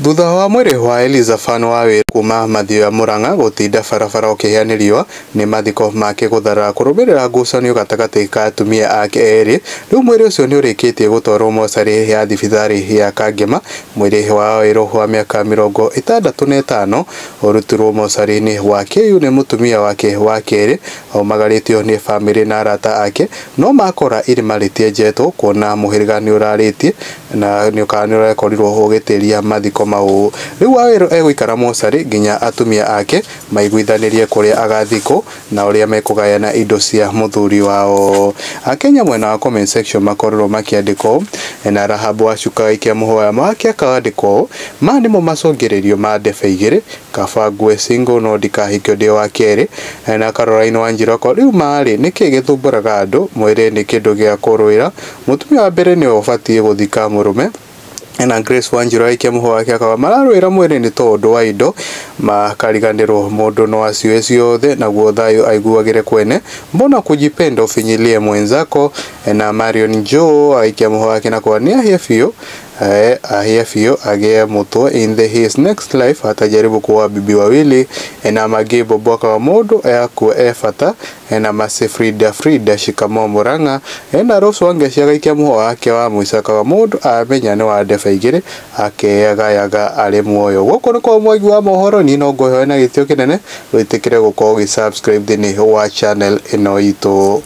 Thutha wa mwiri wa Eliza Fan Waweru kuma Mathioya ya Murang'a gutinda barabara ukihianirio ni mathiko make guthara kurumirira ngucanio gatagati ka atumia ake eri. Riu mwiri ucio ni urikitie gutwarwo mocarĩ ya thibitari ya Kangema. Mwiri wa Waweru wa miaka 65 urutirwo mocarĩ-ini wa KU ni mutumia wake wa keri aumagaritio ni family na arata ake, no makora irima ritienjetwo kuona muhiriga ni uraritie na ni ukanira rekorirwo ugitiria mathiko mau. Riu Waweru egũikara mocarĩ nginya atumia ake maiguithanirie kuria agathiko na uria mekugayana indo cia muthuri wao. Akenya mwena wa comment section makorirwo makiandĩkwo na Rahabu Wacuka ikia muhoya make akandĩkwo ma nimo macũngĩrĩrio ma ndebe igĩrĩ kaba ngue single no ndikahikio ndi wa kerĩ na Caroline Wanjiru riu mari niki githumburaga andu mwiri ni kindu gia kurwira mutumia wa mbere ni obatie guthika murume na Grace Wanjiru ikia muhoya wake akawa mararwira mwiri ni tondu wa indo makariganirwo mundu no acio ciothe naguo thayo aiguagire kwene mbona kujipenda ufinyilie mwenzako. Na Marion Joe aikia muhoya wake na kwa ni ahia fio agia mutwe in his next life atajaribu kuwa bibi wawili na Magibo boka wa mundu yakwa efata na Mase Frida shikamo Murang'a na Rose Wange ciagaikia muhoya wake wa muisaka wa mundu amenya ni wa ndebe igiri akeyaga ari muoyo. Guko ni kwa mwagi wa mohoro ni no ngoyo na gitio kinene witikire gukorwo gi subscribe thini wa channel ino itu.